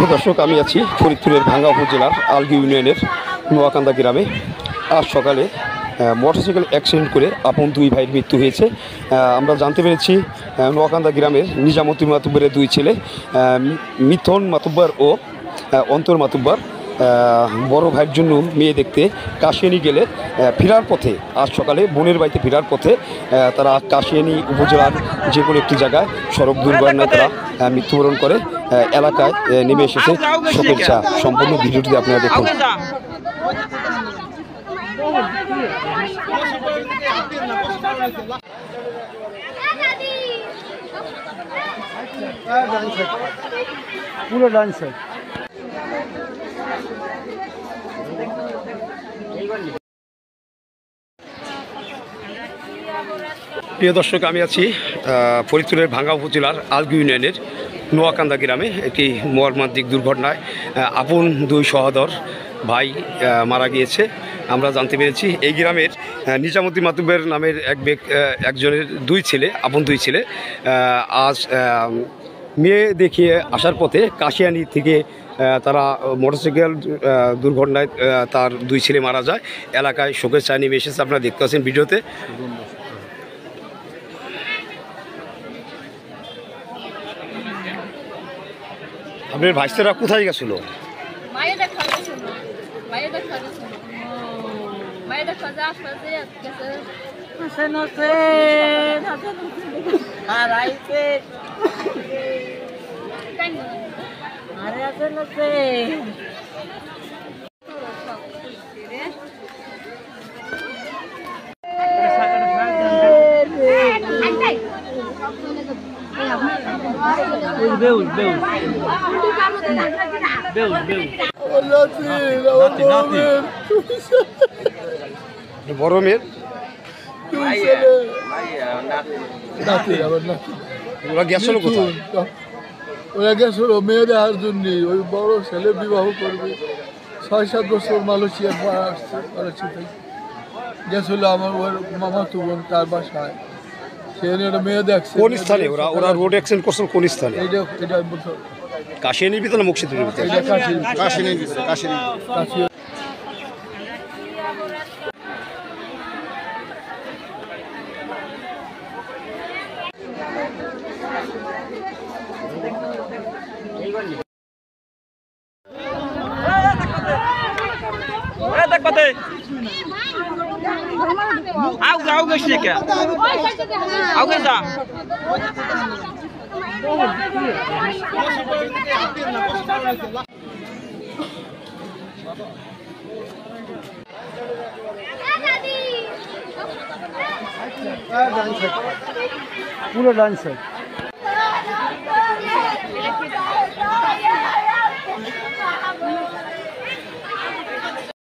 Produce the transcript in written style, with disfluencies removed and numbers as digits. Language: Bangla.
প্রিয় দর্শক, আমি আছি ফরিদপুরের ভাঙ্গা উপজেলার আলগি ইউনিয়নের নোয়াকান্দা গ্রামে। আজ সকালে মোটরসাইকেল অ্যাক্সিডেন্ট করে আপন দুই ভাইয়ের মৃত্যু হয়েছে। আমরা জানতে পেরেছি নোয়াকান্দা গ্রামের নিজামতি মাতুব্বরের দুই ছেলে মিথন মাতুব্বর ও অন্তর মাতুব্বর বড় ভাইয়ের জন্য মেয়ে দেখতে কাশিয়ানি গেলে ফেরার পথে আজ সকালে বোনের বাড়িতে ফেরার পথে তারা কাশিয়ানি উপজেলার যে কোনো একটি জায়গায় সড়ক দুর্ঘটনায় তারা মৃত্যুবরণ করে। এলাকায় নেমে এসেছে শোকের ছায়া। সম্পূর্ণ ভিডিওটি আপনারা দেখুন। পুরো ডান্স প্রিয় দর্শক, আমি আছি ফরিদপুরের ভাঙ্গা উপজেলার আলগি ইউনিয়নের নোয়াকান্দা গ্রামে। একটি মর্মান্তিক দুর্ঘটনায় আপন দুই সহোদর ভাই মারা গিয়েছে। আমরা জানতে পেরেছি এই গ্রামের নিজামুদ্দিন মাতুব্বের নামের একজনের দুই ছেলে, আপন দুই ছেলে আজ মেয়ে দেখিয়ে আসার পথে কাশিয়ানি থেকে তারা মোটরসাইকেল দুর্ঘটনায় তার দুই ছেলে মারা যায়। এলাকায় শোকের ছায়া নেমে এসেছে, আপনারা দেখতে পাচ্ছেন ভিডিওতে। আপনার ভাইস্তেরা কোথায় গেছিল? বড় মেয়ের ওরা গেছিল কোথায়? ওরা গেছিল মেয়ে দেখার জন্য। ওই বড় ছেলে বিবাহ করবে, ৬-৭ বছর মালয়েশিয়া গেছিল আমার ওর মামা তো বোন তার বাসায়। সেখানে মেয়ে দেখছে। কোন স্থানে ওরা রোড অ্যাক্সিডেন্ট করছিল? কোন স্থানে? এটা কাশিয়ানির ভিতরে না মুর্শিদের ভিতরে? কাশিয়ানির ভিতরে। পুরো ডান্স